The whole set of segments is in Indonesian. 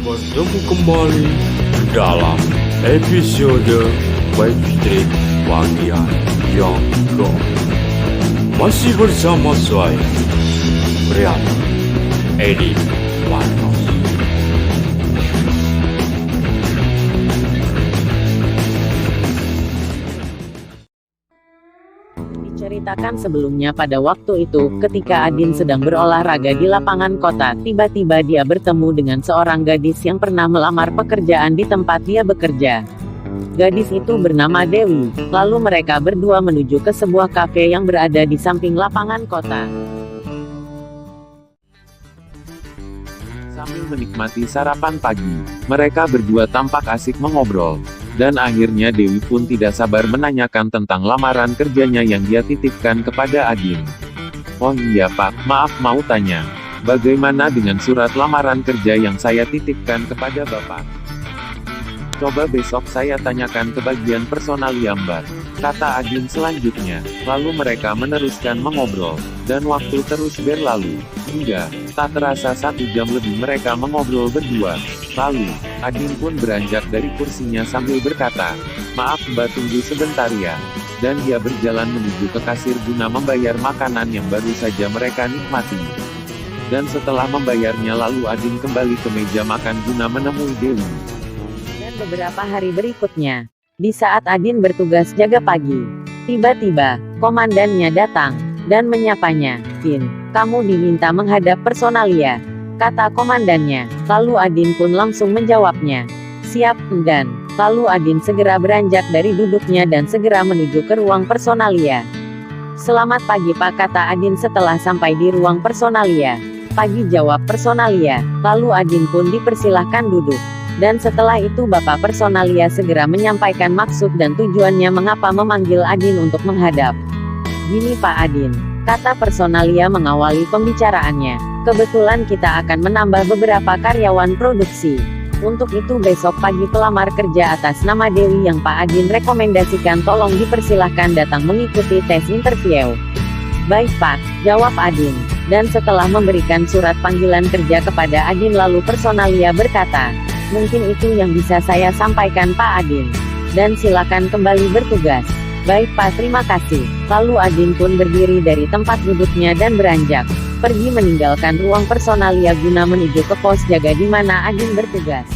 Bertemu kembali dalam episode Backstreet bagian yang ke. Masih bersama saya, kreator Edi Warnos. Diceritakan sebelumnya pada waktu itu, ketika Adin sedang berolahraga di lapangan kota, tiba-tiba dia bertemu dengan seorang gadis yang pernah melamar pekerjaan di tempat dia bekerja. Gadis itu bernama Dewi. Lalu mereka berdua menuju ke sebuah kafe yang berada di samping lapangan kota. Sambil menikmati sarapan pagi, mereka berdua tampak asik mengobrol. Dan akhirnya Dewi pun tidak sabar menanyakan tentang lamaran kerjanya yang dia titipkan kepada Adin. "Oh iya Pak, maaf mau tanya. Bagaimana dengan surat lamaran kerja yang saya titipkan kepada Bapak? Coba besok saya tanyakan ke bagian personalia Mbak," kata Adin selanjutnya. Lalu mereka meneruskan mengobrol. Dan waktu terus berlalu. Hingga, tak terasa 1 jam lebih mereka mengobrol berdua. Lalu, Adin pun beranjak dari kursinya sambil berkata, "Maaf Mbak, tunggu sebentar ya." Dan dia berjalan menuju ke kasir guna membayar makanan yang baru saja mereka nikmati. Dan setelah membayarnya lalu Adin kembali ke meja makan guna menemui Dewi. Dan beberapa hari berikutnya, di saat Adin bertugas jaga pagi, tiba-tiba, komandannya datang, dan menyapanya. "Din, kamu diminta menghadap personalia," kata komandannya. Lalu Adin pun langsung menjawabnya, "Siap, dan." Lalu Adin segera beranjak dari duduknya dan segera menuju ke ruang personalia. "Selamat pagi Pak," kata Adin setelah sampai di ruang personalia. "Pagi," jawab personalia. Lalu Adin pun dipersilahkan duduk. Dan setelah itu Bapak personalia segera menyampaikan maksud dan tujuannya mengapa memanggil Adin untuk menghadap. "Gini Pak Adin," kata personalia mengawali pembicaraannya. "Kebetulan kita akan menambah beberapa karyawan produksi. Untuk itu besok pagi pelamar kerja atas nama Dewi yang Pak Adin rekomendasikan tolong dipersilahkan datang mengikuti tes interview." "Baik Pak," jawab Adin. Dan setelah memberikan surat panggilan kerja kepada Adin lalu personalia berkata, "Mungkin itu yang bisa saya sampaikan Pak Adin. Dan silakan kembali bertugas." "Baik Pak, terima kasih." Lalu Adin pun berdiri dari tempat duduknya dan beranjak pergi meninggalkan ruang personalia guna menuju ke pos jaga di mana Adin bertugas.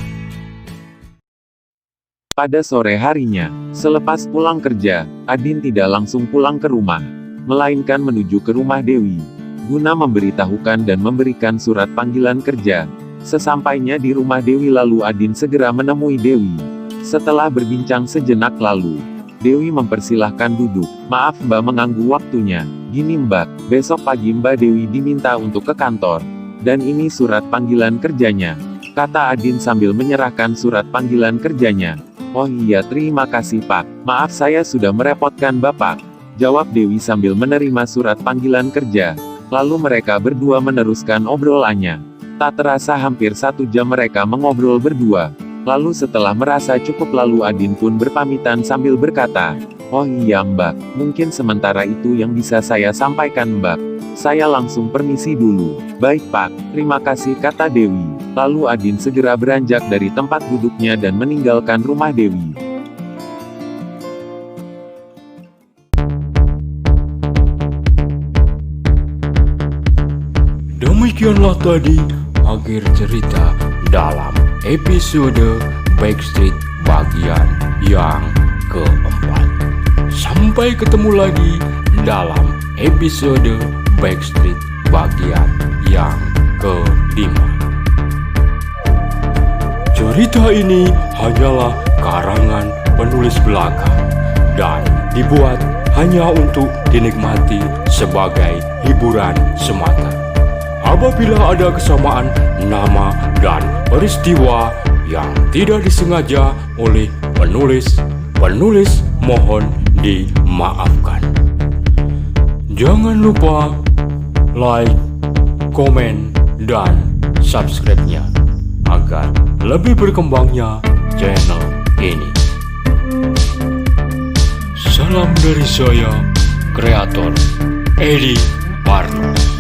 Pada sore harinya, selepas pulang kerja, Adin tidak langsung pulang ke rumah, melainkan menuju ke rumah Dewi, guna memberitahukan dan memberikan surat panggilan kerja. Sesampainya di rumah Dewi lalu Adin segera menemui Dewi. Setelah berbincang sejenak lalu, Dewi mempersilahkan duduk. "Maaf Mbak mengganggu waktunya. Gini Mbak, besok pagi Mbak Dewi diminta untuk ke kantor. Dan ini surat panggilan kerjanya," kata Adin sambil menyerahkan surat panggilan kerjanya. "Oh iya, terima kasih Pak. Maaf saya sudah merepotkan Bapak," jawab Dewi sambil menerima surat panggilan kerja. Lalu mereka berdua meneruskan obrolannya. Tak terasa hampir 1 jam mereka mengobrol berdua. Lalu setelah merasa cukup lalu Adin pun berpamitan sambil berkata, "Oh iya Mbak, mungkin sementara itu yang bisa saya sampaikan Mbak. Saya langsung permisi dulu." "Baik Pak, terima kasih," kata Dewi. Lalu Adin segera beranjak dari tempat duduknya dan meninggalkan rumah Dewi. Demikianlah tadi akhir cerita dalam episode Backstreet bagian yang keempat. Sampai ketemu lagi dalam episode Backstreet bagian yang kelima. Cerita ini hanyalah karangan penulis belakang dan dibuat hanya untuk dinikmati sebagai hiburan semata. Apabila ada kesamaan nama dan peristiwa yang tidak disengaja oleh penulis mohon dimaafkan. Jangan lupa like, komen, dan subscribe-nya agar lebih berkembangnya channel ini. Salam dari saya, kreator Edi Warnos.